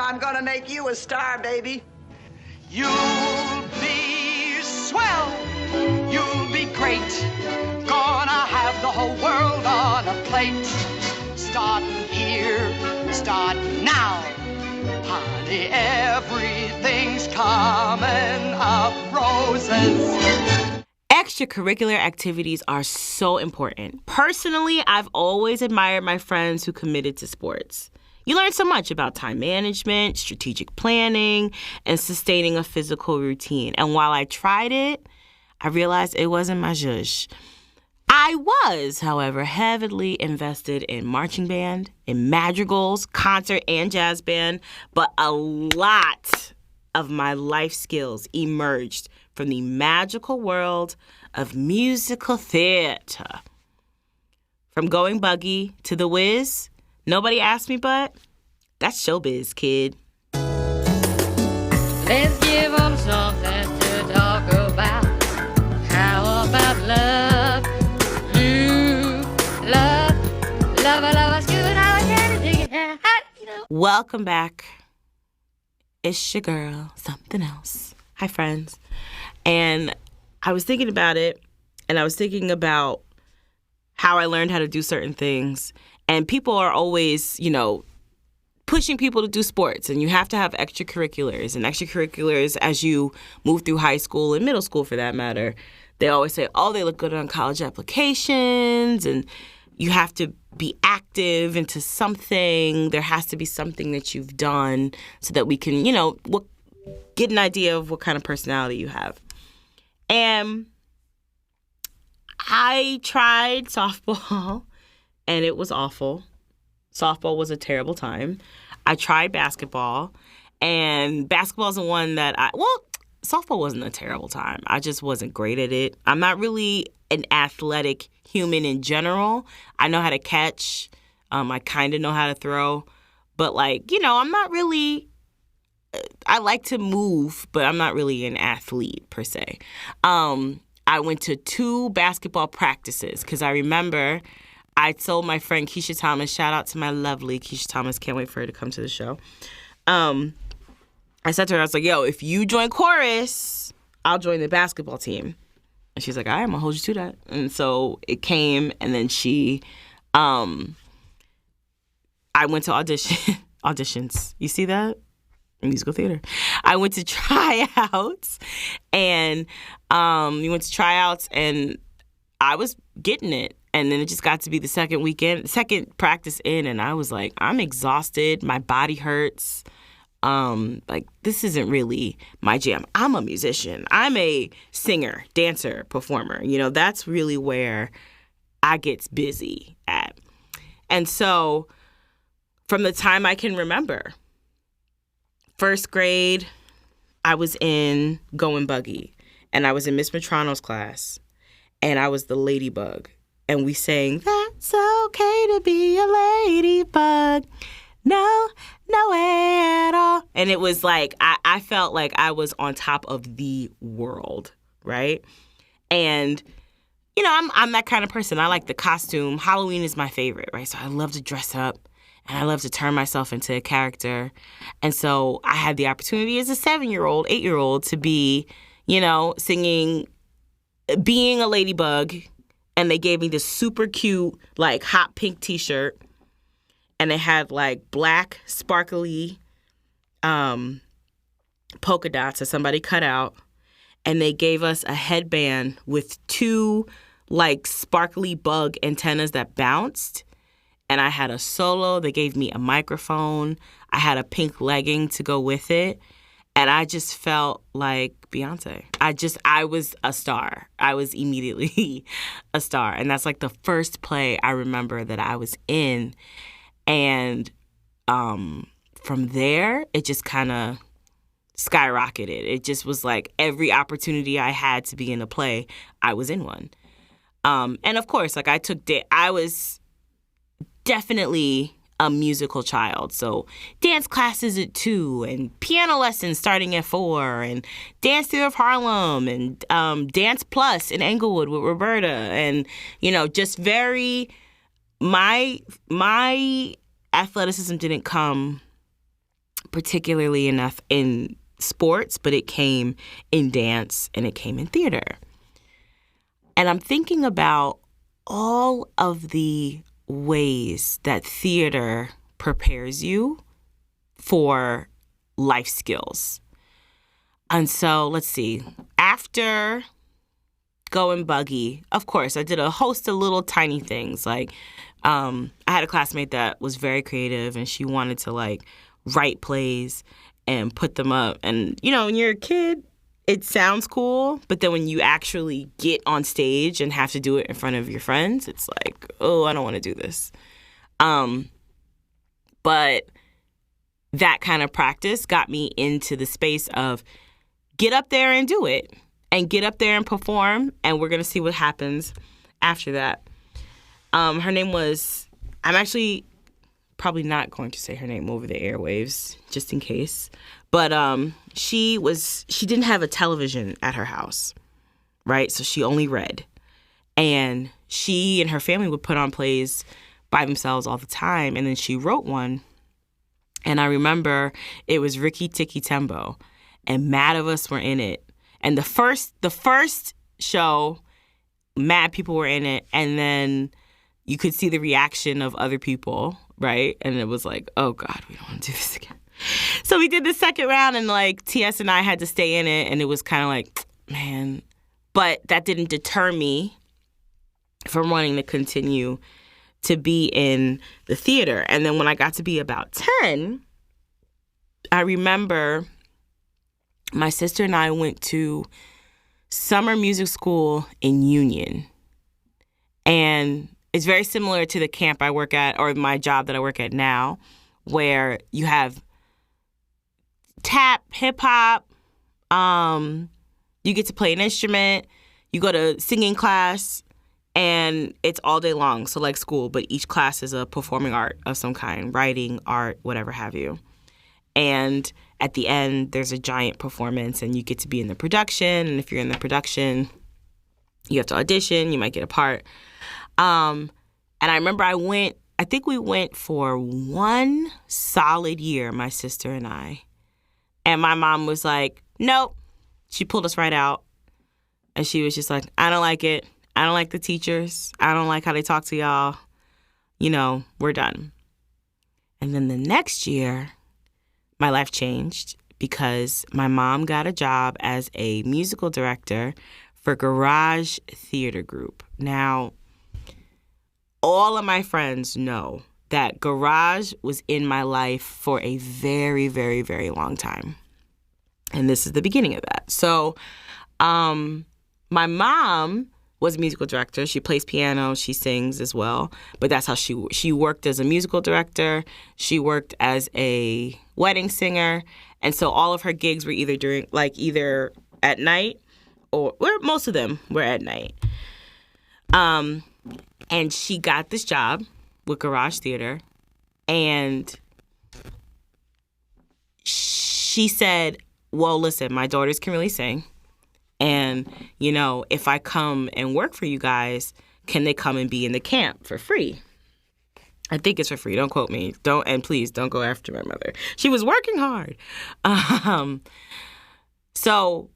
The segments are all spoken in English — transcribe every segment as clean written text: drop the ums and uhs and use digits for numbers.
I'm gonna make you a star, baby. You'll be swell. You'll be great. Gonna have the whole world on a plate. Start here, start now. Honey, everything's coming up roses. Extracurricular activities are so important. Personally, I've always admired my friends who committed to sports. You learn so much about time management, strategic planning, and sustaining a physical routine. And while I tried it, I realized it wasn't my zhuzh. I was, however, heavily invested in marching band, in madrigals, concert, and jazz band, but a lot of my life skills emerged from the magical world of musical theater. From going buggy to the whiz, nobody asked me, but that's Showbiz Kid. Let's give them something to talk about. How about love? Love us good. I can't dig it. Welcome back. It's your girl, Something Else. Hi, friends. And I was thinking about it, and I was thinking about how I learned how to do certain things. And people are always, pushing people to do sports, and you have to have extracurriculars. And extracurriculars, as you move through high school and middle school, for that matter, they always say, oh, they look good on college applications, and you have to be active into something. There has to be something that you've done so that we can, get an idea of what kind of personality you have. And I tried softball, and it was awful. Softball was a terrible time. I tried basketball, and basketball isn't one that softball wasn't a terrible time. I just wasn't great at it. I'm not really an athletic human in general. I know how to catch. I kind of know how to throw. But, I'm not really... I like to move, but I'm not really an athlete, per se. I went to 2 basketball practices because I remember I told my friend Keisha Thomas, shout out to my lovely Keisha Thomas, can't wait for her to come to the show. I said to her, I was like, yo, if you join chorus, I'll join the basketball team. And she's like, all right, I'm going to hold you to that. And so it came, and then I went to auditions. You see that? Musical theater. I went to tryouts, and and I was getting it. And then it just got to be the second practice in, and I was like, I'm exhausted. My body hurts. This isn't really my jam. I'm a musician. I'm a singer, dancer, performer. That's really where I get busy at. And so from the time I can remember, first grade, I was in Going Buggy, and I was in Miss Matrano's class, and I was the ladybug. And we sang, that's okay to be a ladybug. No way at all. And it was like, I felt like I was on top of the world, right? And, I'm that kind of person. I like the costume. Halloween is my favorite, right? So I love to dress up, and I love to turn myself into a character. And so I had the opportunity as a 7-year-old, 8-year-old to be, singing, being a ladybug. And they gave me this super cute, hot pink T-shirt. And it had, black, sparkly polka dots that somebody cut out. And they gave us a headband with 2, sparkly bug antennas that bounced. And I had a solo. They gave me a microphone. I had a pink legging to go with it. And I just felt like Beyonce. I was a star. I was immediately a star. And that's the first play I remember that I was in. And from there, it just kind of skyrocketed. It just was every opportunity I had to be in a play, I was in one. And of course, I was definitely a musical child. So dance classes at 2 and piano lessons starting at 4 and Dance Theater of Harlem and Dance Plus in Englewood with Roberta. And, just very, my athleticism didn't come particularly enough in sports, but it came in dance and it came in theater. And I'm thinking about all of the ways that theater prepares you for life skills. And so, let's see, after going buggy, of course, I did a host of little tiny things. Like, I had a classmate that was very creative, and she wanted to, like, write plays and put them up. And, you know, when you're a kid, it sounds cool, but then when you actually get on stage and have to do it in front of your friends, it's like, oh, I don't want to do this. But that kind of practice got me into the space of get up there and do it, and get up there and perform, and we're going to see what happens after that. Her name was, I'm actually probably not going to say her name over the airwaves, just in case. But she didn't have a television at her house, right? So she only read. And she and her family would put on plays by themselves all the time. And then she wrote one. And I remember it was Ricky Tikki Tembo. And mad of us were in it. And the first show, mad people were in it. And then you could see the reaction of other people, right? And it was like, oh, God, we don't want to do this again. So we did the second round, and, like, TS and I had to stay in it, and it was kind of like, man. But that didn't deter me from wanting to continue to be in the theater. And then when I got to be about 10, I remember my sister and I went to summer music school in Union. And it's very similar to the camp I work at, or my job that I work at now, where you have tap, hip-hop, you get to play an instrument, you go to singing class, and it's all day long, so like school, but each class is a performing art of some kind, writing, art, whatever have you. And at the end, there's a giant performance, and you get to be in the production, and if you're in the production, you have to audition, you might get a part. And I remember I think we went for one solid year, my sister and I. And my mom was like, nope. She pulled us right out. And she was just like, I don't like it. I don't like the teachers. I don't like how they talk to y'all. You know, we're done. And then the next year, my life changed because my mom got a job as a musical director for Garage Theater Group. Now, all of my friends know that Garage was in my life for a very, very, very long time. And this is the beginning of that. So my mom was a musical director. She plays piano. She sings as well. But that's how she worked as a musical director. She worked as a wedding singer. And so all of her gigs were either at night or most of them were at night. And she got this job with Garage Theater, and she said, well, listen, my daughters can really sing, and, you know, if I come and work for you guys, can they come and be in the camp for free? I think it's for free. Don't quote me. And please don't go after my mother. She was working hard. So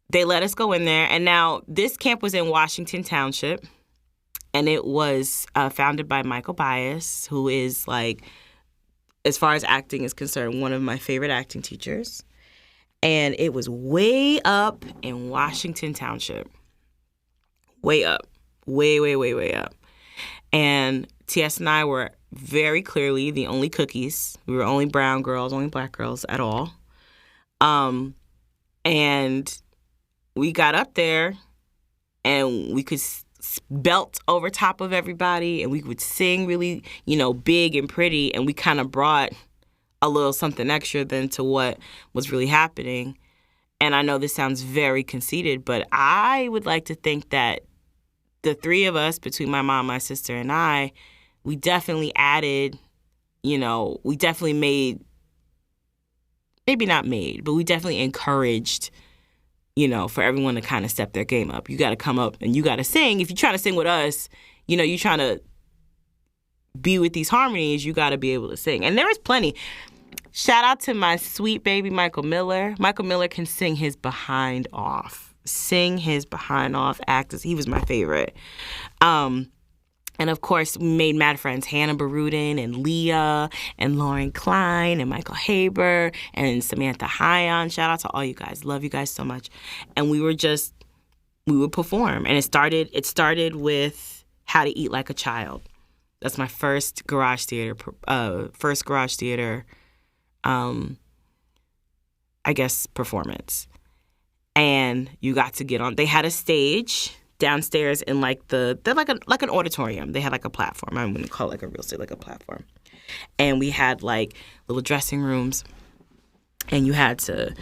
they let us go in there, and now this camp was in Washington Township. And it was founded by Michael Bias, who is, like, as far as acting is concerned, one of my favorite acting teachers. And it was way up in Washington Township. Way up. Way, way, way, way up. And T.S. and I were very clearly the only cookies. We were only brown girls, only black girls at all. And we got up there, and we could belt over top of everybody, and we would sing really, you know, big and pretty, and we kind of brought a little something extra than to what was really happening. And I know this sounds very conceited, but I would like to think that the three of us, between my mom, my sister, and I, we definitely added, you know, we definitely made, maybe not made, but we definitely encouraged, you know, for everyone to kind of step their game up. You got to come up and you got to sing. If you're trying to sing with us, you know, you're trying to be with these harmonies, you got to be able to sing. And there was plenty. Shout out to my sweet baby Michael Miller. Michael Miller can sing his behind off. He was my favorite. And of course, we made mad friends, Hannah Barudin and Leah and Lauren Klein and Michael Haber and Samantha Hyon. Shout out to all you guys. Love you guys so much. And we would perform. And it started with How to Eat Like a Child. That's my first garage theater, performance. And you got to get on. They had a stage downstairs in they're like an auditorium. They had like a platform. I wouldn't call it like a real stage, like a platform. And we had like little dressing rooms, and you had to,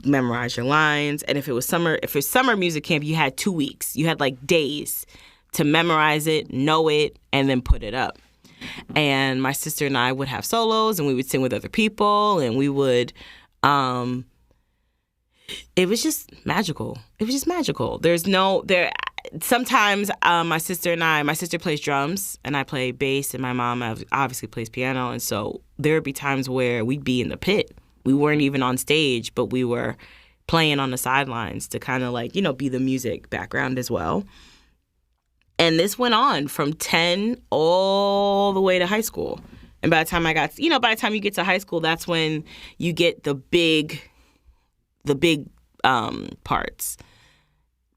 memorize your lines. And if it was summer music camp, you had 2 weeks. You had like days to memorize it, know it, and then put it up. And my sister and I would have solos, and we would sing with other people, and we would. It was just magical. Sometimes my sister plays drums and I play bass, and my mom obviously plays piano. And so there would be times where we'd be in the pit. We weren't even on stage, but we were playing on the sidelines to kind of be the music background as well. And this went on from 10 all the way to high school. And by the time you get to high school, that's when you get the big parts,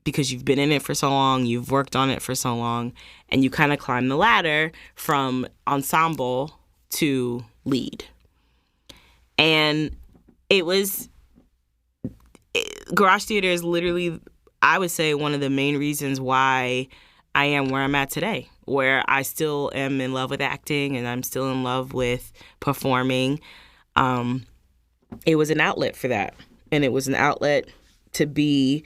because you've been in it for so long, you've worked on it for so long, and you kind of climb the ladder from ensemble to lead. And garage theater is literally, I would say, one of the main reasons why I am where I'm at today, where I still am in love with acting and I'm still in love with performing. It was an outlet for that. And it was an outlet to be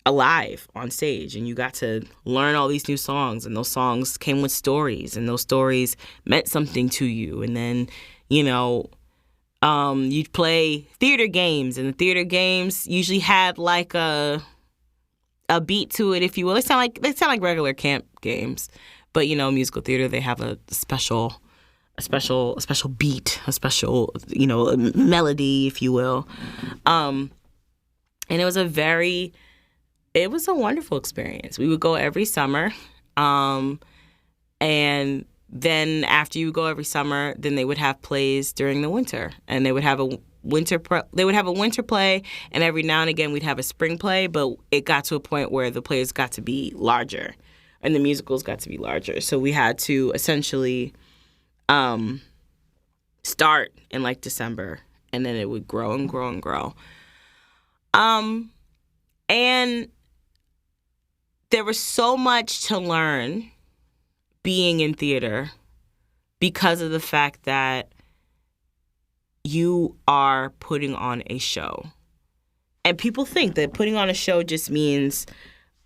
alive on stage. And you got to learn all these new songs. And those songs came with stories. And those stories meant something to you. And then, you'd play theater games. And the theater games usually had like a beat to it, if you will. They sound like regular camp games. But, musical theater, they have a special beat, a special, melody, if you will. And it was a wonderful experience. We would go every summer. And then after you go every summer, then they would have plays during the winter. And they would have a winter play, and every now and again we'd have a spring play, but it got to a point where the plays got to be larger and the musicals got to be larger. So we had to essentially start in like December, and then it would grow and grow and grow. And there was so much to learn being in theater because of the fact that you are putting on a show. And people think that putting on a show just means,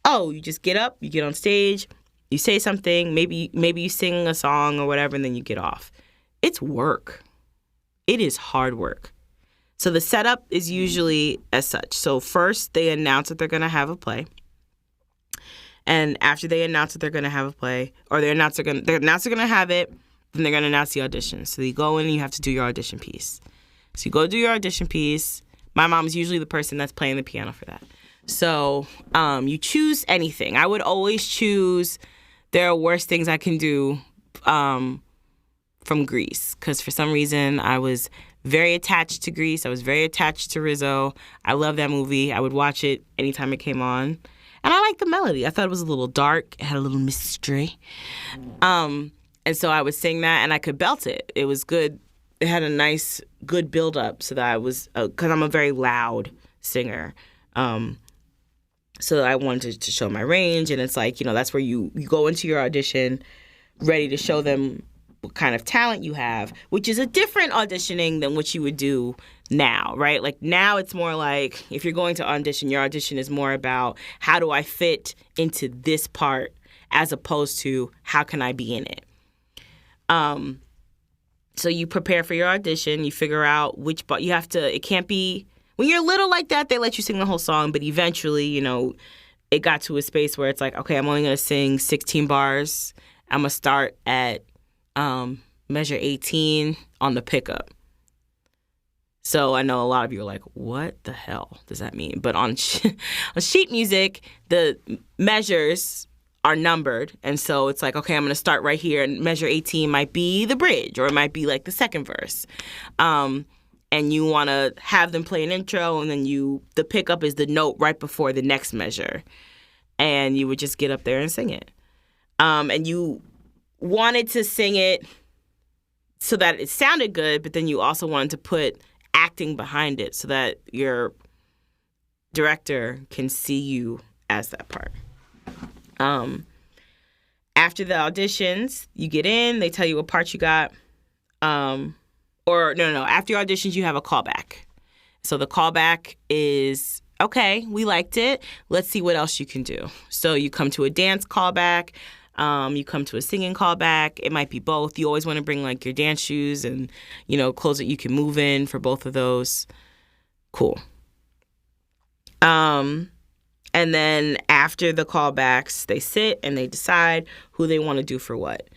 you just get up, you get on stage, you say something, maybe you sing a song or whatever, and then you get off. It's work. It is hard work. So the setup is usually as such. So first they announce that they're going to have a play. And after they announce that they're going to have a play, or they announce they're going to have it, then they're going to announce the audition. So you go in and you have to do your audition piece. So you go do your audition piece. My mom's usually the person that's playing the piano for that. So you choose anything. I would always choose There Are Worse Things I Can Do from Grease, because for some reason I was very attached to Grease. I was very attached to Rizzo. I love that movie. I would watch it anytime it came on. And I liked the melody. I thought it was a little dark. It had a little mystery. And so I would sing that, and I could belt it. It was good. It had a nice, good build-up, so that I was, because I'm a very loud singer. So I wanted to show my range, and it's like, that's where you go into your audition ready to show them what kind of talent you have, which is a different auditioning than what you would do now, right? Like now it's more like if you're going to audition, your audition is more about how do I fit into this part as opposed to how can I be in it. So you prepare for your audition, you figure out which part you have to, it can't be, when you're little like that, they let you sing the whole song, but eventually, it got to a space where it's like, okay, I'm only going to sing 16 bars. I'm going to start at measure 18 on the pickup. So I know a lot of you are like, what the hell does that mean? But on sheet music, the measures are numbered. And so it's like, okay, I'm going to start right here, and measure 18 might be the bridge, or it might be like the second verse. And you want to have them play an intro, and then the pickup is the note right before the next measure. And you would just get up there and sing it. And you wanted to sing it so that it sounded good, but then you also wanted to put acting behind it so that your director can see you as that part. After the auditions, you get in, they tell you what part you got. After your auditions, you have a callback. So the callback is, okay, we liked it. Let's see what else you can do. So you come to a dance callback. You come to a singing callback. It might be both. You always want to bring like your dance shoes and, clothes that you can move in for both of those. Cool. And then after the callbacks, they sit and they decide who they want to do for what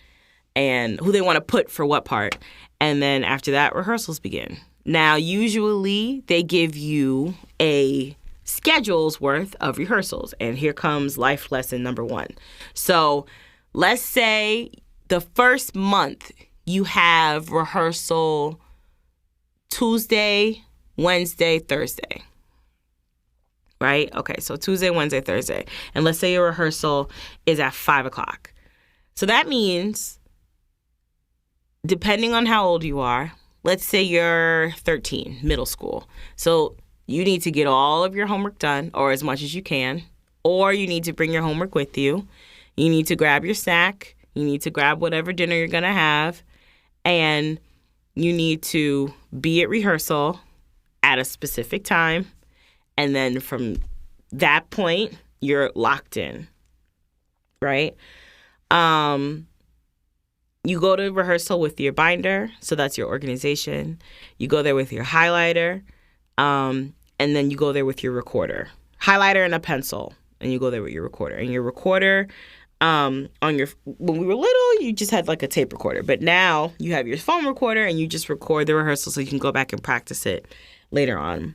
and who they want to put for what part. And then after that, rehearsals begin. Now, usually they give you a schedule's worth of rehearsals. And here comes life lesson number 1. So let's say the first month you have rehearsal Tuesday, Wednesday, Thursday. Right? Okay, so Tuesday, Wednesday, Thursday. And let's say your rehearsal is at 5 o'clock. So that means, depending on how old you are, let's say you're 13, middle school. So you need to get all of your homework done, or as much as you can, or you need to bring your homework with you. You need to grab your snack. You need to grab whatever dinner you're going to have. And you need to be at rehearsal at a specific time. And then from that point, you're locked in, right? You go to rehearsal with your binder, so that's your organization. You go there with your highlighter, and then you go there with your recorder. Highlighter and a pencil, and you go there with your recorder. And your recorder, when we were little, you just had like a tape recorder. But now you have your phone recorder, and you just record the rehearsal so you can go back and practice it later on.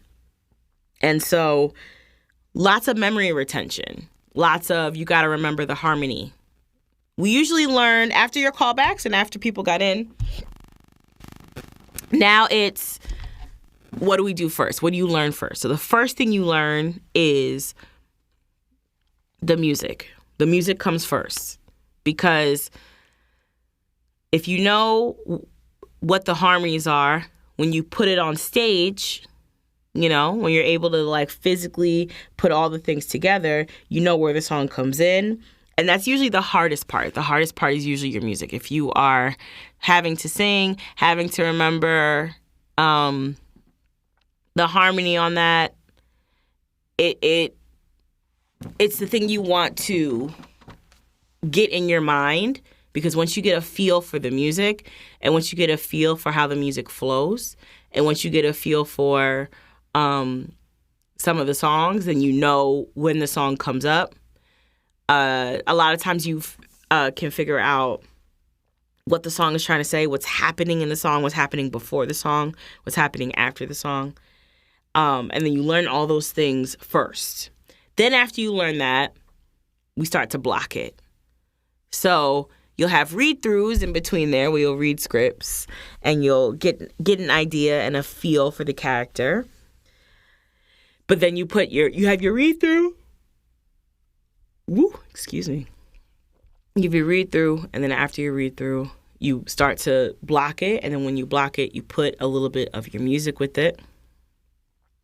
And so lots of memory retention. Lots of, you got to remember the harmony. We usually learn after your callbacks and after people got in. Now it's, what do we do first? What do you learn first? So the first thing you learn is the music. The music comes first. Because if you know what the harmonies are, when you put it on stage, when you're able to like physically put all the things together, you know where the song comes in. And that's usually the hardest part. The hardest part is usually your music. If you are having to sing, having to remember the harmony on that, it's the thing you want to get in your mind, because once you get a feel for the music, and once you get a feel for how the music flows, and once you get a feel for some of the songs, and you know when the song comes up, a lot of times you can figure out what the song is trying to say, what's happening in the song, what's happening before the song, what's happening after the song. And then you learn all those things first. Then after you learn that, we start to block it. So you'll have read-throughs in between there where you'll read scripts and you'll get an idea and a feel for the character. But then you have your read-through. Excuse me. You have your read-through, and then after your read-through, you start to block it. And then when you block it, you put a little bit of your music with it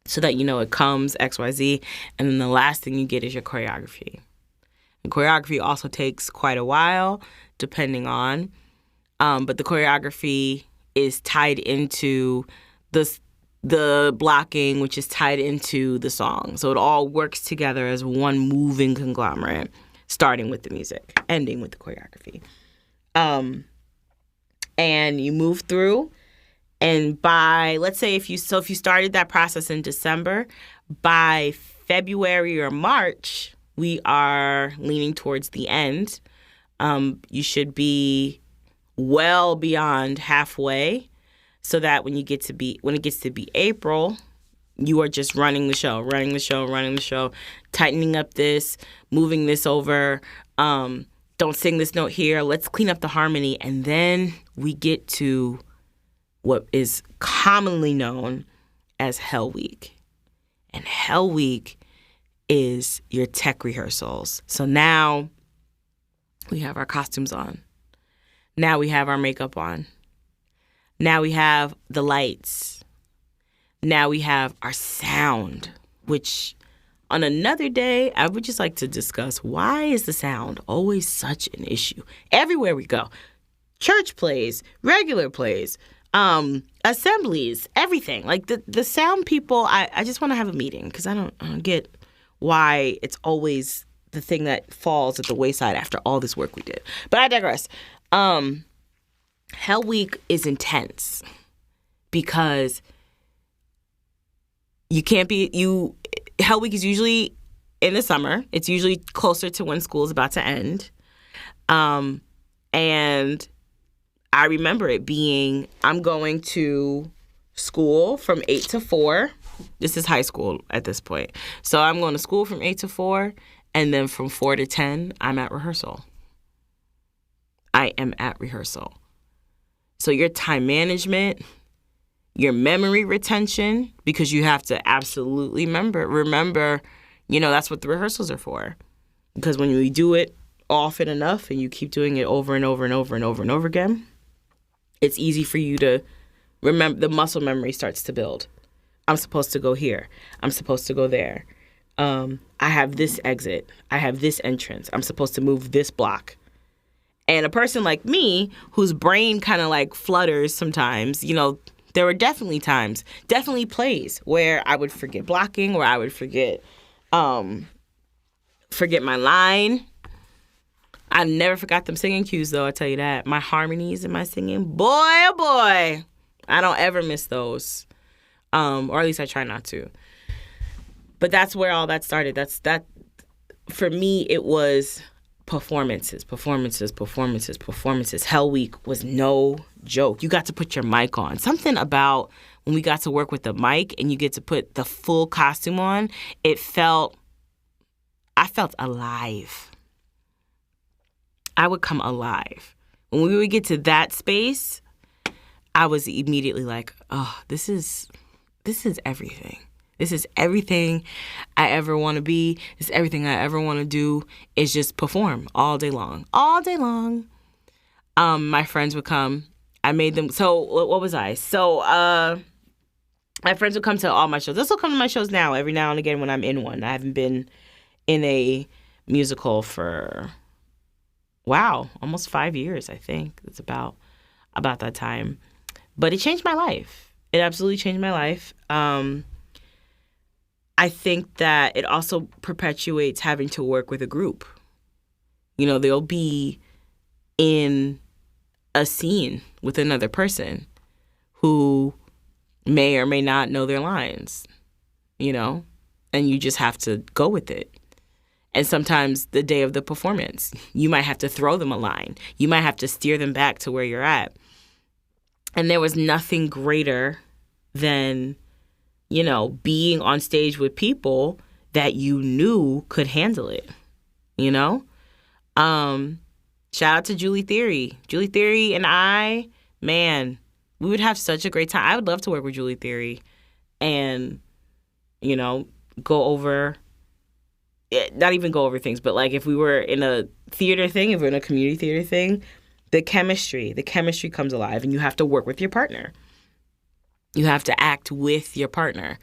so that you know it comes XYZ. And then the last thing you get is your choreography. And choreography also takes quite a while, depending on. But the choreography is tied into the blocking, which is tied into the song. So it all works together as one moving conglomerate, starting with the music, ending with the choreography. And you move through, and by, let's say if you started that process in December, by February or March, we are leaning towards the end. You should be well beyond halfway. so that when it gets to be April, you are just running the show, tightening up this, moving this over. Don't sing this note here. Let's clean up the harmony. And then we get to what is commonly known as Hell Week. And Hell Week is your tech rehearsals. So now we have our costumes on. Now we have our makeup on. Now we have the lights. Now we have our sound, which on another day, I would just like to discuss, why is the sound always such an issue? Everywhere we go, church plays, regular plays, assemblies, everything. Like the sound people, I just want to have a meeting because I don't get why it's always the thing that falls at the wayside after all this work we did. But I digress. Hell Week is intense because Hell Week is usually in the summer. It's usually closer to when school is about to end. And I remember it being, I'm going to school from 8 to 4. This is high school at this point. So I'm going to school from 8 to 4, and then from 4 to 10, I'm at rehearsal. I am at rehearsal. So your time management, your memory retention, because you have to absolutely remember, that's what the rehearsals are for. Because when you do it often enough and you keep doing it over and over and over and over and over again, it's easy for you to remember. The muscle memory starts to build. I'm supposed to go here. I'm supposed to go there. I have this exit. I have this entrance. I'm supposed to move this block. And a person like me, whose brain kind of like flutters sometimes, there were definitely plays where I would forget blocking, where I would forget my line. I never forgot them singing cues, though, I tell you that. My harmonies and my singing, boy, oh boy, I don't ever miss those. Or at least I try not to. But that's where all that started. That for me, it was performances. Hell Week was no joke. You got to put your mic on. Something about when we got to work with the mic and you get to put the full costume on, I felt alive. I would come alive. When we would get to that space, I was immediately like, oh, this is everything. This is everything I ever want to be. This is everything I ever want to do, is just perform all day long. All day long. My friends would come. I made them. So what was I? So my friends would come to all my shows. They'll still come to my shows now, every now and again when I'm in one. I haven't been in a musical for, almost 5 years, I think. It's about that time. But it changed my life. It absolutely changed my life. I think that it also perpetuates having to work with a group. They'll be in a scene with another person who may or may not know their lines, and you just have to go with it. And sometimes the day of the performance, you might have to throw them a line. You might have to steer them back to where you're at. And there was nothing greater than being on stage with people that you knew could handle it, Shout out to Julie Theory. Julie Theory and I, man, we would have such a great time. I would love to work with Julie Theory and, go over, not even go over things, but like if we were in a theater thing, if we're in a community theater thing, the chemistry comes alive and you have to work with your partner. You have to act with your partner.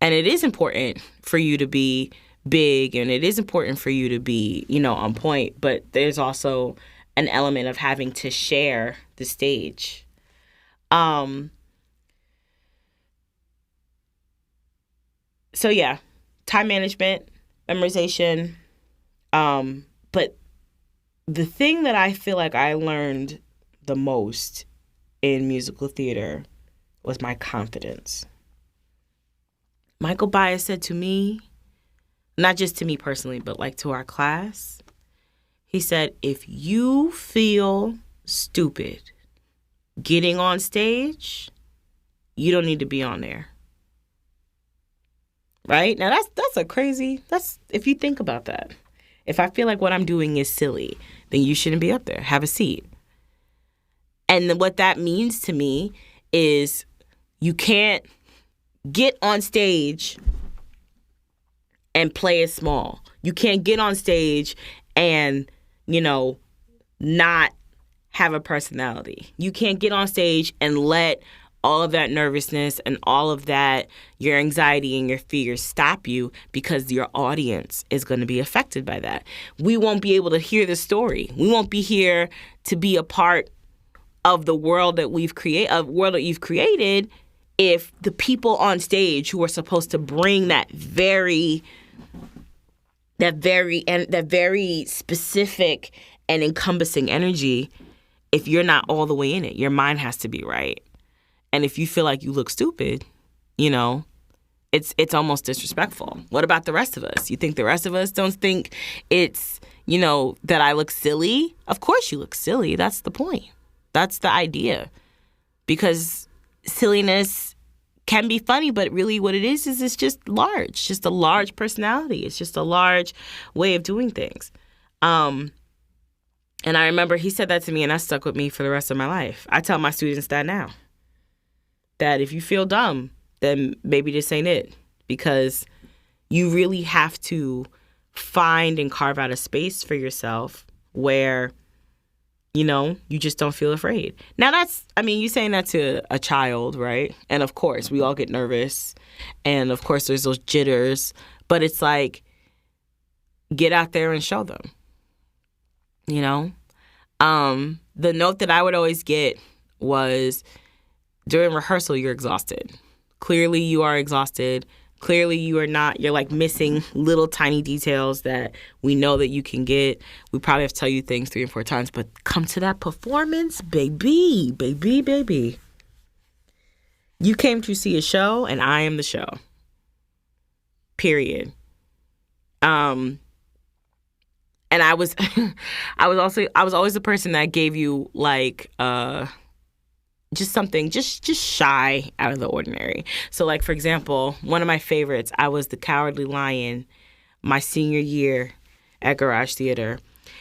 And it is important for you to be big and it is important for you to be, on point. But there's also an element of having to share the stage. So, yeah, time management, memorization. But the thing that I feel like I learned the most in musical theater was my confidence. Michael Baez said to me, not just to me personally, but like to our class, he said, if you feel stupid getting on stage, you don't need to be on there. Right? Now that's if you think about that. If I feel like what I'm doing is silly, then you shouldn't be up there. Have a seat. And then what that means to me is you can't get on stage and play it small. You can't get on stage and, not have a personality. You can't get on stage and let all of that nervousness and all of that, your anxiety and your fears stop you, because your audience is going to be affected by that. We won't be able to hear the story. We won't be here to be a part of the world that you've created if the people on stage who are supposed to bring that very specific and encompassing energy, if you're not all the way in it, your mind has to be right. And if you feel like you look stupid, it's almost disrespectful. What about the rest of us? You think the rest of us don't think it's, that I look silly? Of course you look silly. That's the point. That's the idea. Because silliness can be funny, but really what it is it's just large. Just a large personality. It's just a large way of doing things. And I remember he said that to me, and that stuck with me for the rest of my life. I tell my students that now. That if you feel dumb, then maybe this ain't it. Because you really have to find and carve out a space for yourself where, you just don't feel afraid. Now you saying that to a child, right? And of course, we all get nervous. And of course, there's those jitters. But it's like, get out there and show them. The note that I would always get was, during rehearsal, you're exhausted. Clearly, you are exhausted. Clearly, you are not. You're like missing little tiny details that we know that you can get. We probably have to tell you things 3 and 4 times, but come to that performance, baby, baby, baby. You came to see a show, and I am the show. Period. And I was always the person that gave you like just something just shy out of the ordinary. So like, for example, one of my favorites, I was the Cowardly Lion my senior year at Garage Theater.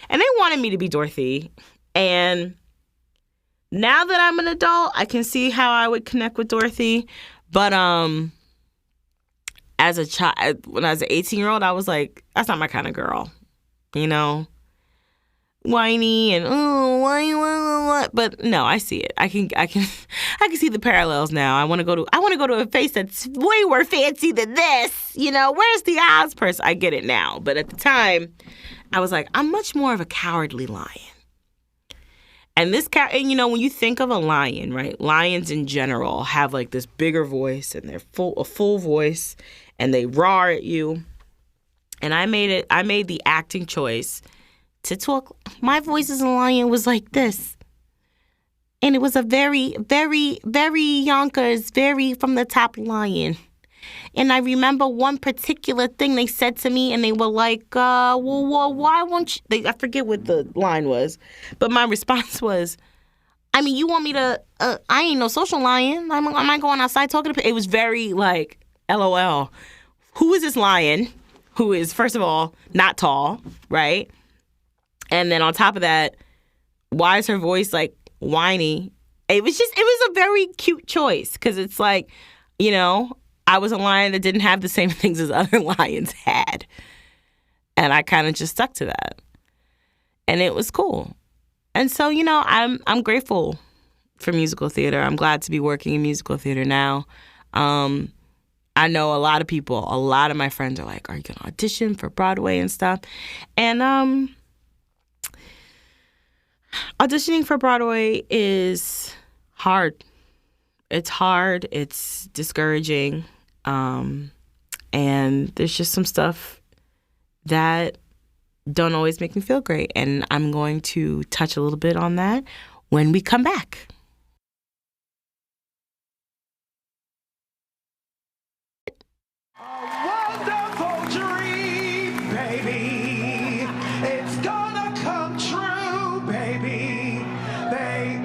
And they wanted me to be Dorothy. And now that I'm an adult, I can see how I would connect with Dorothy. But as a child, when I was an 18-year-old, I was like, that's not my kind of girl. Whiny and why? But no, I see it. I can see the parallels now. I want to go to a face that's way more fancy than this. Where's the Oz person? I get it now. But at the time, I was like, I'm much more of a cowardly lion. And when you think of a lion, right? Lions in general have like this bigger voice, and they're a full voice, and they roar at you. And I made the acting choice to talk. My voice as a lion was like this. And it was a very, very, very Yonkers, very from the top lion. And I remember one particular thing they said to me, and they were like, well, why won't you? I forget what the line was. But my response was, you want me to, I ain't no social lion. I'm not going outside talking to people. It was very like, LOL. Who is this lion? Who is, first of all, not tall, right? And then on top of that, why is her voice like whiny? It was a very cute choice, because it's like, I was a lion that didn't have the same things as other lions had. And I kind of just stuck to that. And it was cool. And so, I'm grateful for musical theater. I'm glad to be working in musical theater now. I know a lot of my friends are like, are you going to audition for Broadway and stuff? And auditioning for Broadway is hard. It's hard. It's discouraging. And there's just some stuff that don't always make me feel great. And I'm going to touch a little bit on that when we come back. It's gonna come true, baby. They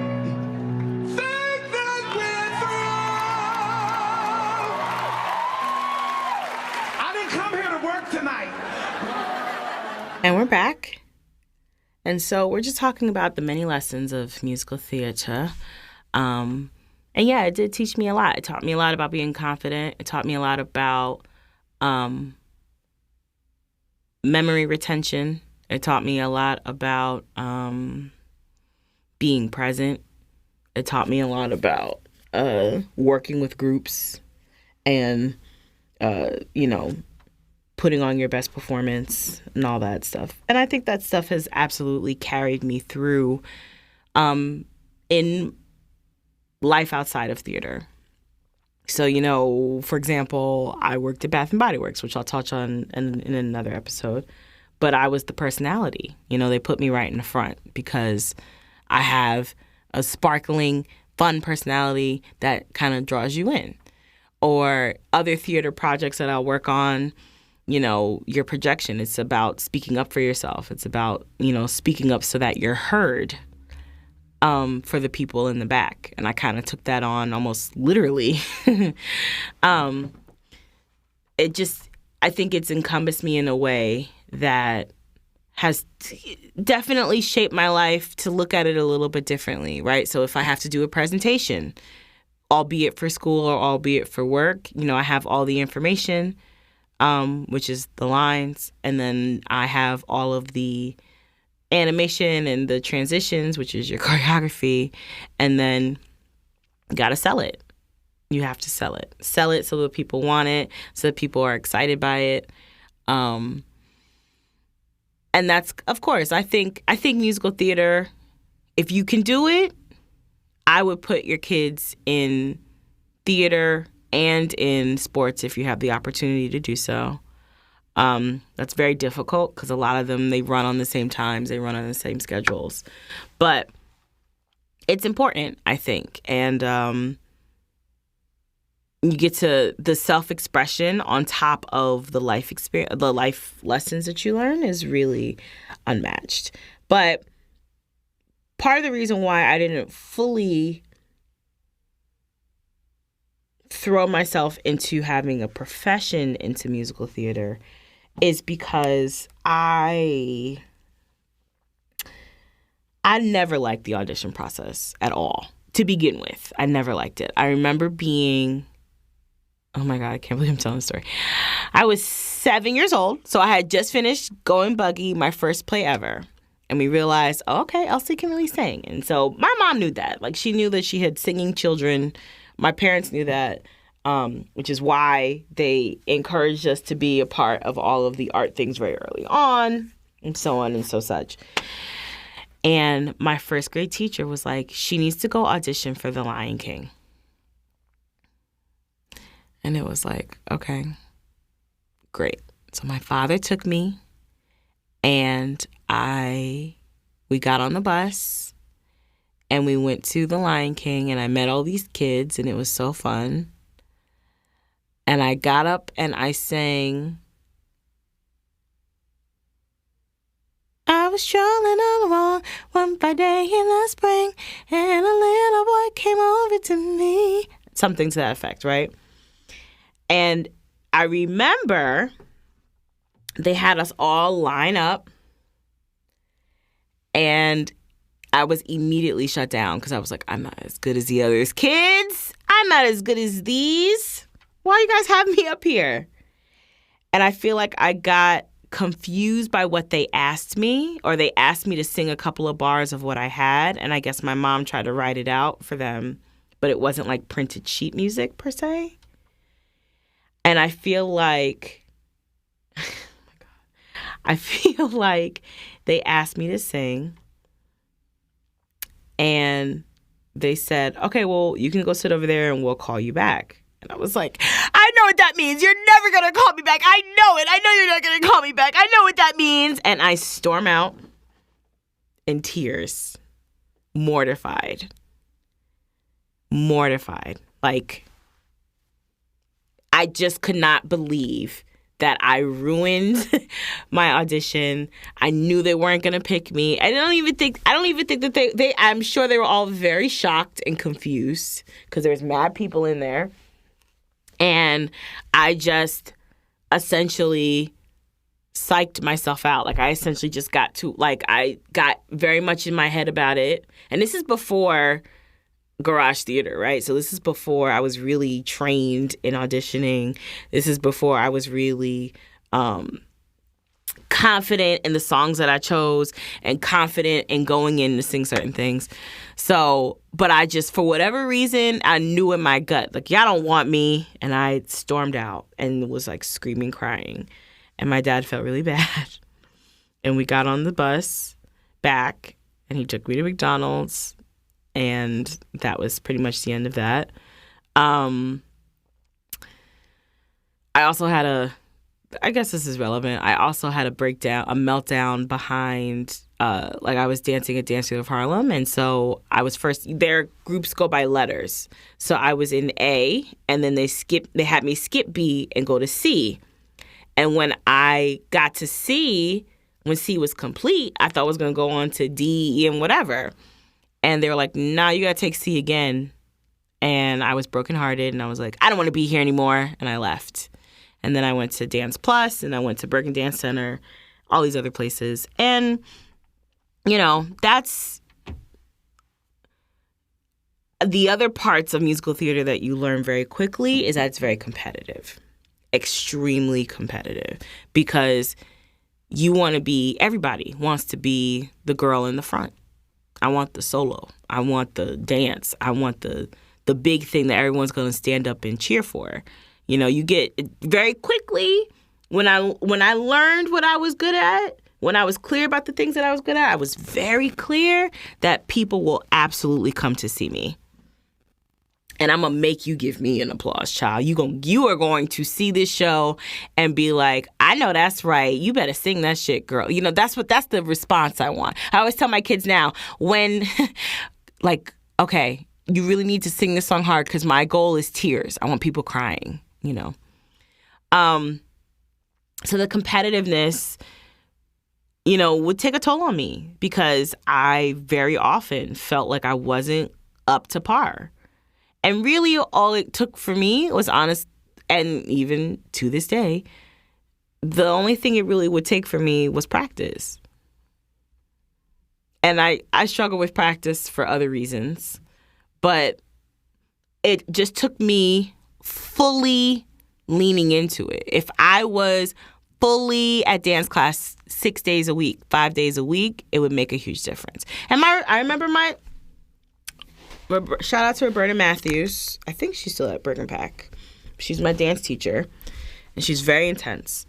And we're back. And so we're just talking about the many lessons of musical theater. And yeah, it did teach me a lot. It taught me a lot about being confident. It taught me a lot about memory retention. It taught me a lot about being present. It taught me a lot about working with groups and, putting on your best performance and all that stuff. And I think that stuff has absolutely carried me through in life outside of theater. So, for example, I worked at Bath & Body Works, which I'll touch on in another episode. But I was the personality. They put me right in the front because I have a sparkling, fun personality that kind of draws you in. Or other theater projects that I'll work on, your projection. It's about speaking up for yourself. It's about, speaking up so that you're heard for the people in the back. And I kind of took that on almost literally. I think it's encompassed me in a way that has definitely shaped my life to look at it a little bit differently, right? So if I have to do a presentation, albeit for school or albeit for work, I have all the information, which is the lines, and then I have all of the animation and the transitions, which is your choreography, and then you gotta sell it. You have to sell it. Sell it so that people want it, so that people are excited by it. And that's, of course, I think musical theater, if you can do it, I would put your kids in theater and in sports if you have the opportunity to do so. That's very difficult because a lot of them, they run on the same times, they run on the same schedules. But it's important, I think. And you get to the self-expression on top of the life experience, the life lessons that you learn is really unmatched. But part of the reason why I didn't fully throw myself into having a profession into musical theater is because I never liked the audition process at all. To begin with, I never liked it. I remember being, oh my God, I can't believe I'm telling the story. I was 7 years old, so I had just finished Going Buggy, my first play ever. And we realized, oh, okay, Elsie can really sing. And so my mom knew that. Like, she knew that she had singing children. My parents knew that, which is why they encouraged us to be a part of all of the art things very early on, and so on and so such. And my first grade teacher was like, she needs to go audition for The Lion King. And it was like, okay, great. So my father took me, and we got on the bus, and we went to The Lion King, and I met all these kids, and it was so fun. And I got up and I sang, I was strolling along one fine day in the spring, and a little boy came over to me. Something to that effect, right? And I remember they had us all line up, and I was immediately shut down because I was like, I'm not as good as the others. Kids, I'm not as good as these. Why you guys have me up here? And I feel like I got confused by what they asked me, or they asked me to sing a couple of bars of what I had, and I guess my mom tried to write it out for them, but it wasn't like printed sheet music per se. And I feel like, oh my God, I feel like they asked me to sing, and they said, okay, well, you can go sit over there and we'll call you back. And I was like, I know what that means. You're never going to call me back. I know it. I know you're not going to call me back. I know what that means. And I storm out in tears, mortified. Like, I just could not believe that I ruined my audition. I knew they weren't going to pick me. I don't even think that they I'm sure they were all very shocked and confused because there's mad people in there. And I just essentially psyched myself out. Like, I essentially just I got very much in my head about it. And this is before garage theater, right? So this is before I was really trained in auditioning. This is before I was really confident in the songs that I chose and confident in going in to sing certain things. So, but I just, for whatever reason, I knew in my gut, like, y'all don't want me. And I stormed out and was like screaming, crying. And my dad felt really bad. And we got on the bus back and he took me to McDonald's. And that was pretty much the end of that. I also had I guess this is relevant. I also had a meltdown behind, I was dancing at Dance Field of Harlem. And so I was their groups go by letters. So I was in A, and then they had me skip B and go to C. And when I got to C, when C was complete, I thought I was going to go on to D, E, and whatever. And they were like, nah, you got to take C again. And I was brokenhearted, and I was like, I don't want to be here anymore. And I left. And then I went to Dance Plus, and I went to Bergen Dance Center, all these other places. And, that's the other parts of musical theater that you learn very quickly is that it's very competitive, extremely competitive, because everybody wants to be the girl in the front. I want the solo. I want the dance. I want the big thing that everyone's going to stand up and cheer for. You get very quickly, when I learned what I was good at, when I was clear about the things that I was good at, I was very clear that people will absolutely come to see me. And I'm going to make you give me an applause, child. You are going to see this show and be like, I know that's right. You better sing that shit, girl. That's the response I want. I always tell my kids now, when, okay, you really need to sing this song hard because my goal is tears. I want people crying, So the competitiveness, would take a toll on me because I very often felt like I wasn't up to par. And really all it took for me was honest, and even to this day, the only thing it really would take for me was practice. And I struggle with practice for other reasons, but it just took me fully leaning into it. If I was fully at dance class 6 days a week, 5 days a week, it would make a huge difference. And I remember shout out to Roberta Matthews. I think she's still at Bergen Pack. She's my dance teacher, and she's very intense,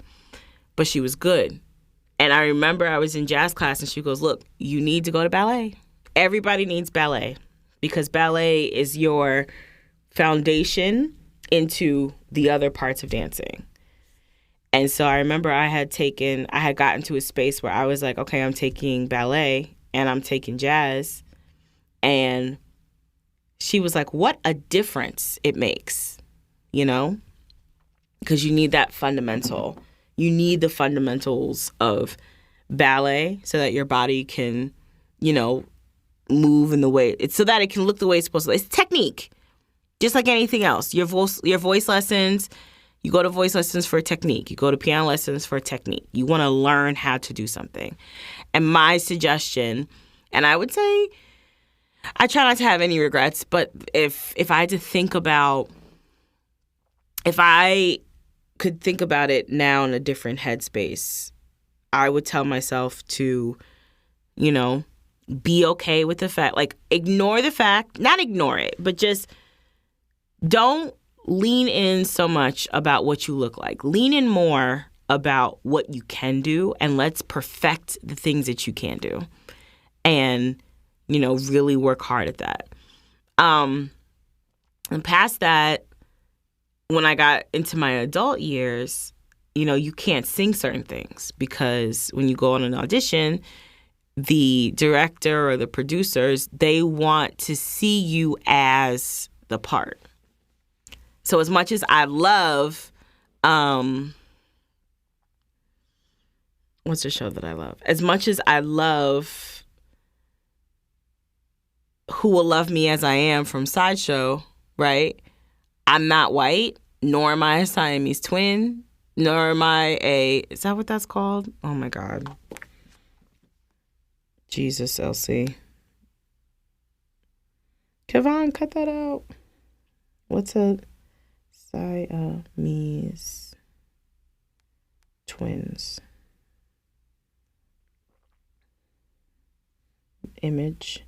but she was good. And I remember I was in jazz class, and she goes, look, you need to go to ballet. Everybody needs ballet because ballet is your foundation into the other parts of dancing. And so I remember I had gotten to a space where I was like, okay, I'm taking ballet and I'm taking jazz. And she was like, what a difference it makes, because you need that fundamental. You need the fundamentals of ballet so that your body can, move in the way, so that it can look the way it's supposed to. It's technique, just like anything else. Your voice lessons, you go to voice lessons for technique. You go to piano lessons for technique. You want to learn how to do something. And my suggestion, and I would say, I try not to have any regrets, but if I had to think about, if I could think about it now in a different headspace, I would tell myself to, be okay with the fact, ignore the fact, not ignore it, but just don't lean in so much about what you look like. Lean in more about what you can do, and let's perfect the things that you can do. And really work hard at that. And past that, when I got into my adult years, you can't sing certain things because when you go on an audition, the director or the producers, they want to see you as the part. So as much as I love, what's the show that I love? As much as I love Who Will Love Me As I Am from Sideshow, right? I'm not white, nor am I a Siamese twin, nor am I a... Is that what that's called? Oh, my God. Jesus, Elsie. Kevon, cut that out. What's a Siamese twins? Image.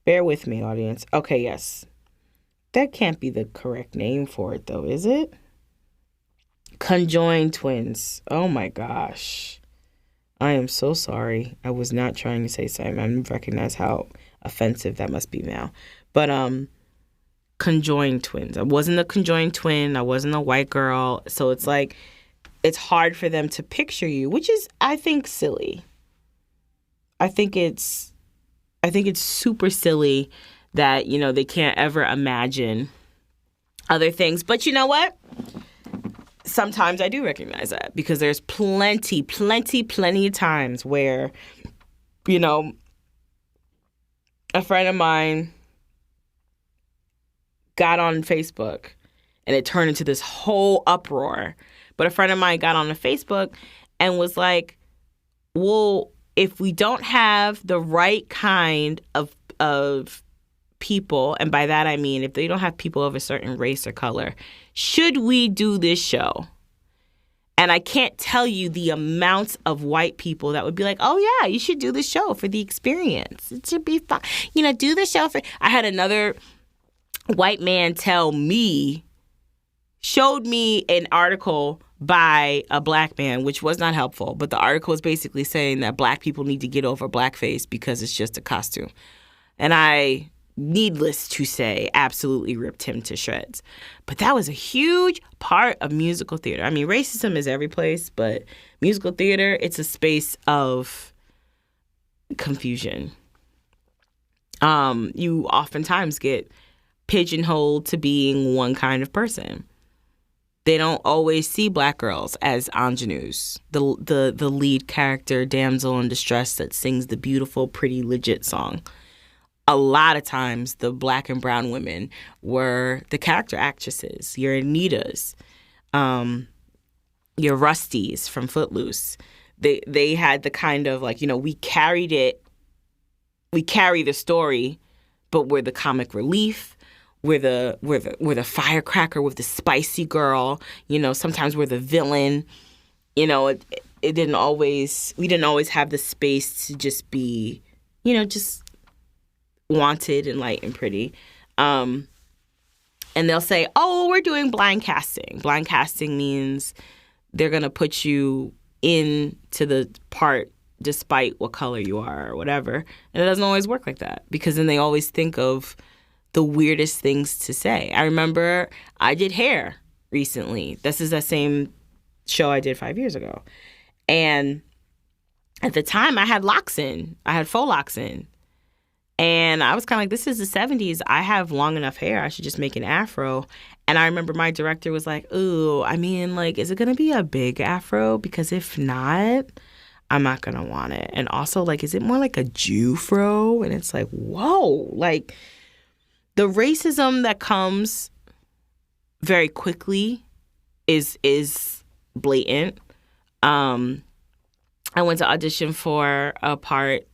Bear with me, audience. Okay, yes. That can't be the correct name for it, though, is it? Conjoined twins. Oh, my gosh. I am so sorry. I was not trying to say something. I didn't recognize how offensive that must be now. But, conjoined twins. I wasn't a conjoined twin. I wasn't a white girl. So it's like, it's hard for them to picture you, which is, I think, silly. I think it's super silly that, you know, they can't ever imagine other things. But you know what? Sometimes I do recognize that because there's plenty of times where, you know, a friend of mine got on Facebook and it turned into this whole uproar. But a friend of mine got on the Facebook and was like, well, if we don't have the right kind of people, and by that I mean if they don't have people of a certain race or color, should we do this show? And I can't tell you the amounts of white people that would be like, oh, yeah, you should do the show for the experience. It should be fun. You know, do the show for... I had another white man showed me an article by a black man, which was not helpful. But the article was basically saying that black people need to get over blackface because it's just a costume. And I, needless to say, absolutely ripped him to shreds. But that was a huge part of musical theater. I mean, racism is every place, but musical theater, it's a space of confusion. You oftentimes get pigeonholed to being one kind of person. They don't always see black girls as ingenues, the lead character, damsel in distress that sings the beautiful, pretty, legit song. A lot of times, the black and brown women were the character actresses, your Anitas, your Rusties from Footloose. They had the kind of like, you know, we carry the story, but we're the comic relief. We're the firecracker with the spicy girl. You know, sometimes we're the villain. You know, we didn't always have the space to just be, you know, just wanted and light and pretty. And they'll say, oh, we're doing blind casting. Blind casting means they're going to put you into the part despite what color you are or whatever. And it doesn't always work like that because then they always think of the weirdest things to say. I remember I did hair recently. This is the same show I did 5 years ago. And at the time, I had locks in. I had faux locks in. And I was kind of like, this is the 70s. I have long enough hair. I should just make an afro. And I remember my director was like, ooh, I mean, like, is it going to be a big afro? Because if not, I'm not going to want it. And also, like, is it more like a Jew-fro? And it's like, whoa. Like, the racism that comes very quickly is blatant. I went to audition for a part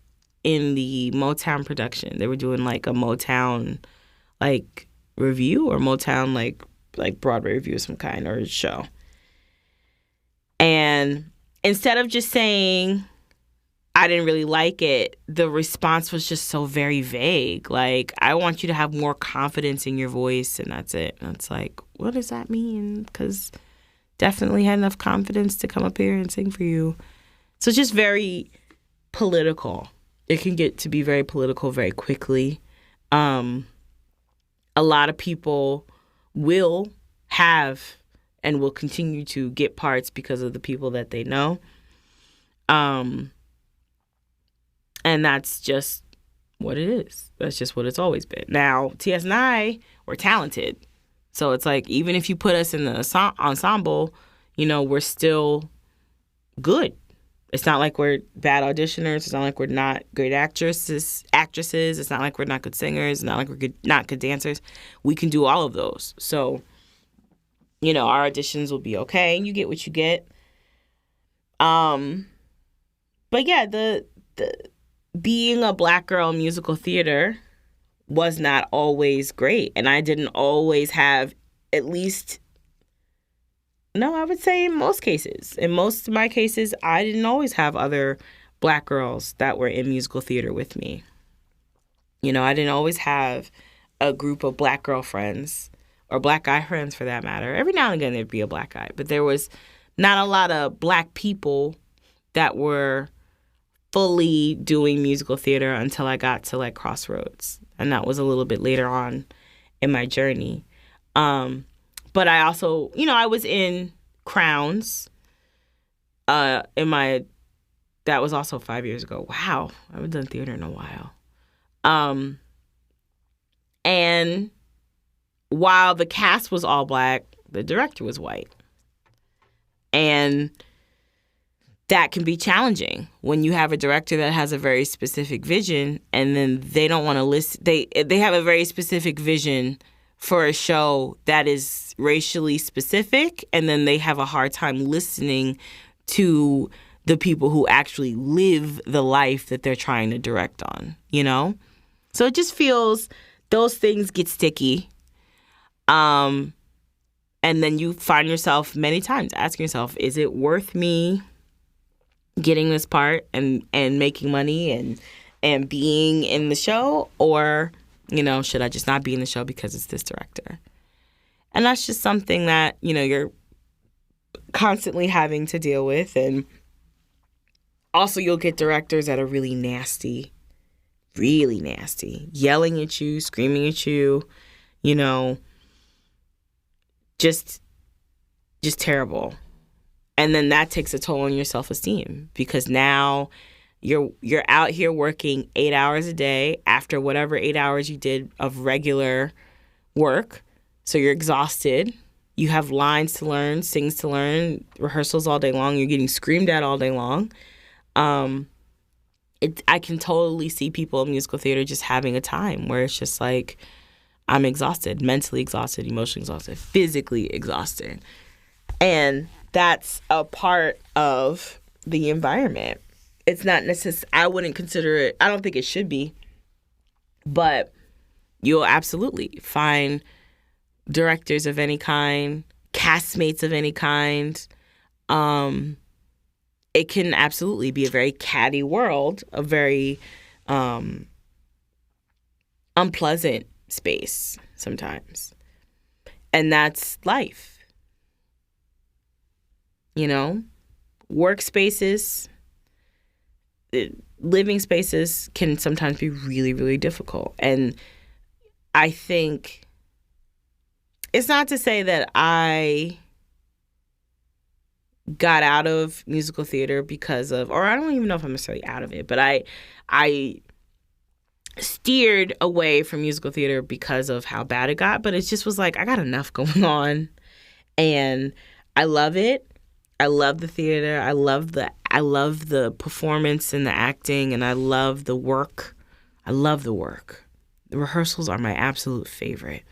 in the Motown production. They were doing like a Motown like review or Motown like Broadway review of some kind or a show. And instead of just saying I didn't really like it, the response was just so very vague. Like, I want you to have more confidence in your voice, and that's it. And it's like, what does that mean? Because definitely had enough confidence to come up here and sing for you. So it's just very political. It can get to be very political very quickly. A lot of people will have and will continue to get parts because of the people that they know. And that's just what it is. That's just what it's always been. Now, TS and I were talented. So it's like, even if you put us in the ensemble, you know, we're still good. It's not like we're bad auditioners. It's not like we're not great actresses. It's not like we're not good singers. It's not like we're not good dancers. We can do all of those. So our auditions will be okay. You get what you get. But yeah, the being a Black girl in musical theater was not always great. And I didn't always have, at least, no, I would say in most cases. In most of my cases, I didn't always have other Black girls that were in musical theater with me. I didn't always have a group of Black girlfriends or Black guy friends for that matter. Every now and again there'd be a Black guy, but there was not a lot of Black people that were fully doing musical theater until I got to like Crossroads. And that was a little bit later on in my journey. But I also, I was in Crowns that was also 5 years ago. Wow. I haven't done theater in a while. And while the cast was all Black, the director was white. And that can be challenging when you have a director that has a very specific vision and then they don't want to listen. They have a very specific vision for a show that is racially specific, and then they have a hard time listening to the people who actually live the life that they're trying to direct on, So it just feels those things get sticky. And then you find yourself many times asking yourself, is it worth me getting this part and making money and being in the show? Or, should I just not be in the show because it's this director? And that's just something that, you're constantly having to deal with. And also you'll get directors that are really nasty, yelling at you, screaming at you, just terrible. And then that takes a toll on your self-esteem because now you're out here working 8 hours a day after whatever 8 hours you did of regular work. So you're exhausted. You have lines to learn, sings to learn, rehearsals all day long. You're getting screamed at all day long. I can totally see people in musical theater just having a time where it's just like, I'm exhausted, mentally exhausted, emotionally exhausted, physically exhausted. And that's a part of the environment. It's not necessarily, I wouldn't consider it, I don't think it should be, but you'll absolutely find directors of any kind, castmates of any kind. It can absolutely be a very catty world, a very unpleasant space sometimes. And that's life. Workspaces, living spaces can sometimes be really, really difficult. And I think it's not to say that I got out of musical theater because of, or I don't even know if I'm necessarily out of it, but I steered away from musical theater because of how bad it got. But it just was like, I got enough going on. And I love it. I love the theater. I love the performance and the acting, and I love the work. The rehearsals are my absolute favorite.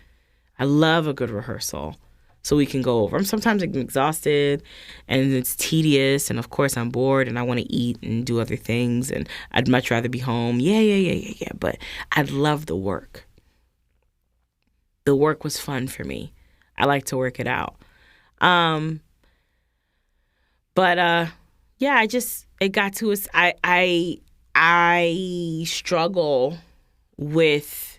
I love a good rehearsal so we can go over. Sometimes I'm exhausted and it's tedious, and of course I'm bored and I want to eat and do other things, and I'd much rather be home. Yeah. But I love the work. The work was fun for me. I like to work it out. But it got to us. I struggle with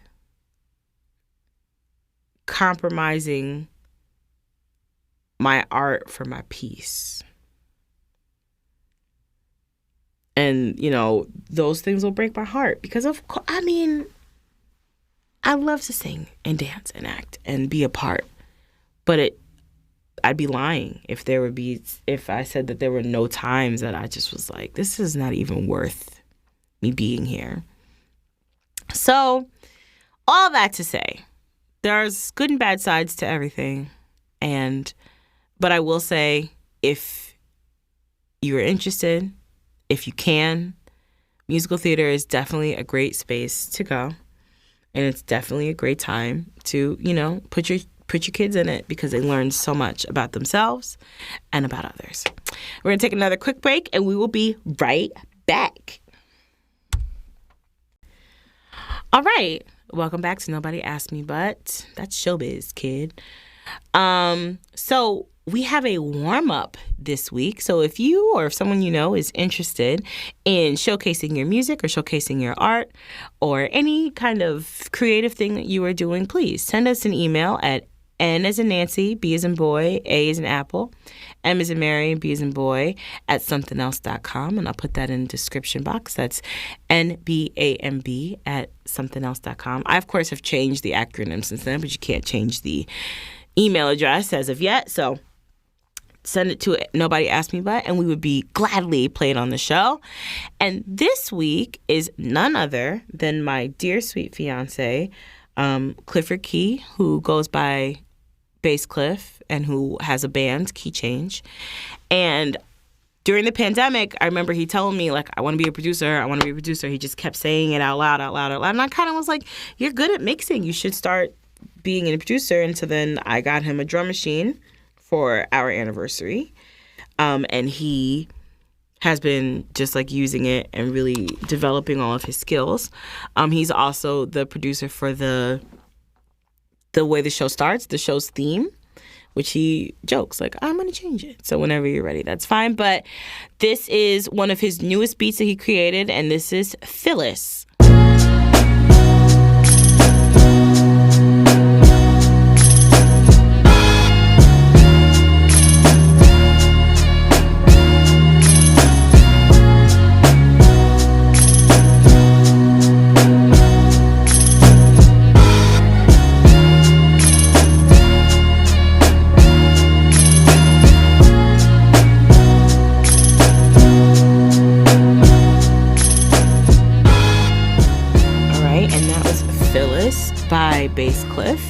compromising my art for my peace. And, those things will break my heart because of course, I love to sing and dance and act and be a part, but I'd be lying if I said that there were no times that I just was like, this is not even worth me being here. So all that to say, there's good and bad sides to everything. But I will say, if you're interested, if you can, musical theater is definitely a great space to go. And it's definitely a great time to, put put your kids in it because they learn so much about themselves and about others. We're going to take another quick break, and we will be right back. All right. Welcome back to Nobody Asked Me But. That's Showbiz Kid. So we have a warm-up this week. So if you or if someone you know is interested in showcasing your music or showcasing your art or any kind of creative thing that you are doing, please send us an email at N as in Nancy, B as in boy, A as in apple, M as in Mary, B as in boy, at somethin'els.com. And I'll put that in the description box. That's NBAMB at somethin'els.com. I, of course, have changed the acronym since then, but you can't change the email address as of yet. So send it to Nobody Asked Me But, and we would be gladly play it on the show. And this week is none other than my dear sweet fiance, Clifford Key, who goes by Bass Cliff and who has a band, Key Change. And during the pandemic, I remember he telling me, like, I want to be a producer. I want to be a producer. He just kept saying it out loud. And I kind of was like, you're good at mixing. You should start being a producer. And so then I got him a drum machine for our anniversary. And he has been just like using it and really developing all of his skills. He's also the producer for the way the show starts, the show's theme, which he jokes like, I'm going to change it. So whenever you're ready, that's fine. But this is one of his newest beats that he created, and this is Phyllis. By Bass Cliff,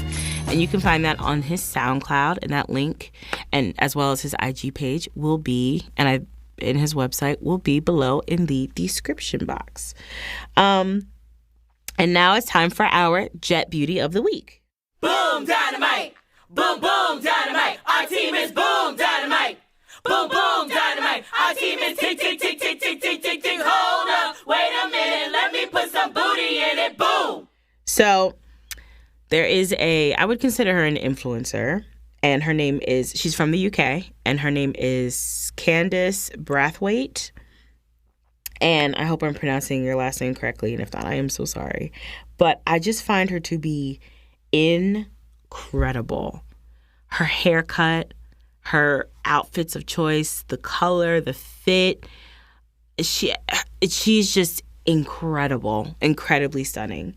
and you can find that on his SoundCloud, and that link, and as well as his IG page, will be, and his website will be below in the description box. And now it's time for our Jet Beauty of the Week. Boom, dynamite! Boom, boom, dynamite! Our team is boom, dynamite! Boom, boom, dynamite! Our team is tick, tick, tick, tick, tick, tick, tick, tick. Hold up, wait a minute, let me put some booty in it. Boom! So there is I would consider her an influencer, and her name is, she's from the UK, and her name is Candice Brathwaite. And I hope I'm pronouncing your last name correctly, and if not, I am so sorry. But I just find her to be incredible. Her haircut, her outfits of choice, the color, the fit, she's just incredible, incredibly stunning.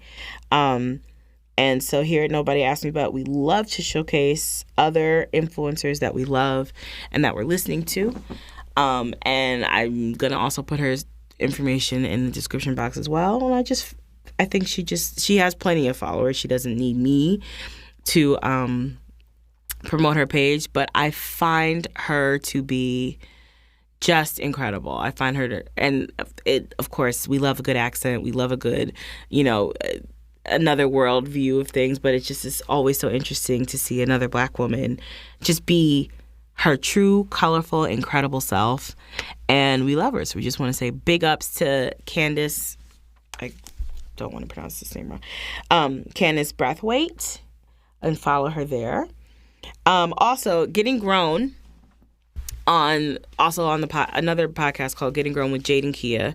And so here at Nobody Asked Me But, we love to showcase other influencers that we love and that we're listening to. And I'm going to also put her information in the description box as well. And I think she has plenty of followers. She doesn't need me to promote her page, but I find her to be just incredible. I find her of course, we love a good accent. We love a good, another world view of things, but it's always so interesting to see another Black woman just be her true, colorful, incredible self. And we love her. So we just want to say big ups to Candice. I don't want to pronounce this name wrong. Candice Brathwaite, and follow her there. Also, Getting Grown on another podcast called Getting Grown with Jade and Kia.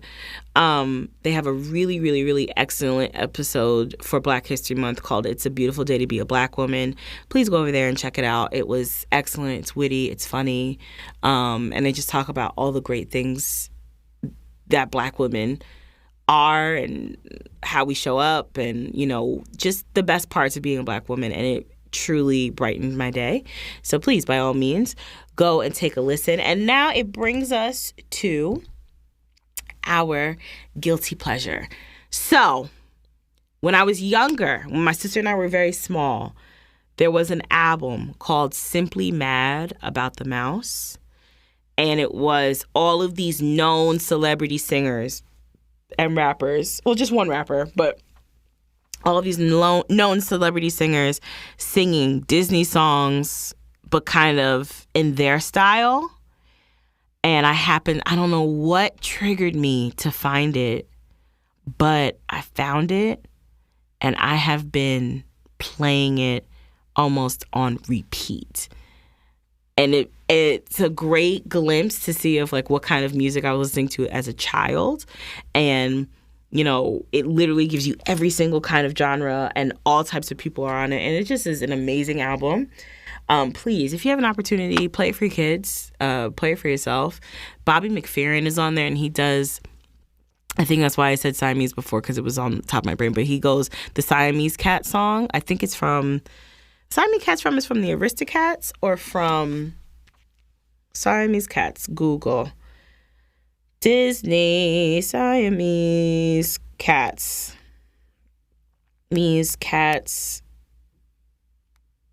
They have a really, really, really excellent episode for Black History Month called It's a Beautiful Day to Be a Black Woman. Please go over there and check it out. It was excellent. It's witty. It's funny. And they just talk about all the great things that Black women are and how we show up and, just the best parts of being a Black woman. And it truly brightened my day. So please, by all means, go and take a listen. And now it brings us to our guilty pleasure. So when I was younger, when my sister and I were very small, there was an album called Simply Mad About the Mouse. And it was all of these known celebrity singers and rappers. Well, just one rapper, but all of these known celebrity singers singing Disney songs, but kind of in their style. And I don't know what triggered me to find it, but I found it, and I have been playing it almost on repeat. And it's a great glimpse to see of like what kind of music I was listening to as a child. And, you know, it literally gives you every single kind of genre and all types of people are on it. And it just is an amazing album. Please, if you have an opportunity, play it for your kids, play it for yourself. Bobby McFerrin is on there, and he does, I think that's why I said Siamese before, because it was on the top of my brain, but he goes, the Siamese Cat song, I think it's from, Siamese Cats is from the Aristocats or from Siamese Cats, Google. Disney, Siamese Cats.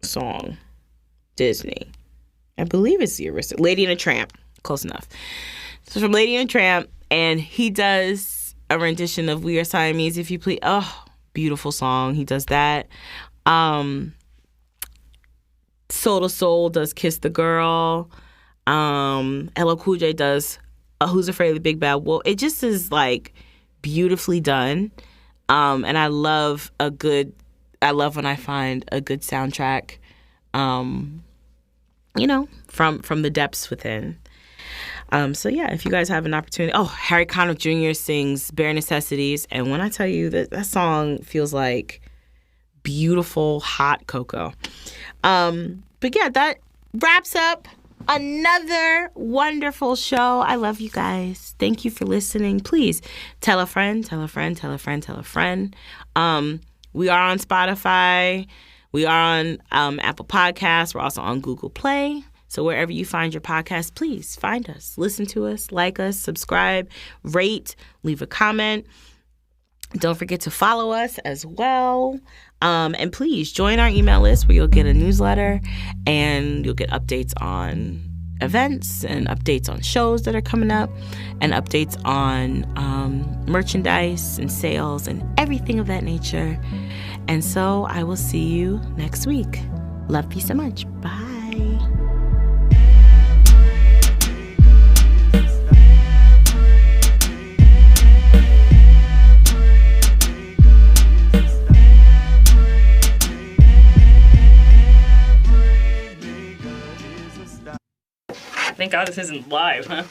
Song. Disney. I believe it's the Aristocats. Lady and the Tramp. Close enough. So from Lady and the Tramp, and he does a rendition of We Are Siamese If You Please. Oh, beautiful song. He does that. Soul to Soul does Kiss the Girl. LL Cool J does Who's Afraid of the Big Bad Wolf. It just is like beautifully done. And I love when I find a good soundtrack, you know, from the depths within. So yeah, if you guys have an opportunity. Oh, Harry Connick Jr. sings Bare Necessities. And when I tell you that song feels like beautiful, hot cocoa. But yeah, that wraps up another wonderful show. I love you guys. Thank you for listening. Please tell a friend, tell a friend, tell a friend, tell a friend. We are on Spotify. We are on Apple Podcasts. We're also on Google Play. So wherever you find your podcast, please find us. Listen to us, like us, subscribe, rate, leave a comment. Don't forget to follow us as well. And please join our email list where you'll get a newsletter and you'll get updates on events and updates on shows that are coming up and updates on merchandise and sales and everything of that nature. And so I will see you next week. Love you so much. Bye. Thank God this isn't live, huh?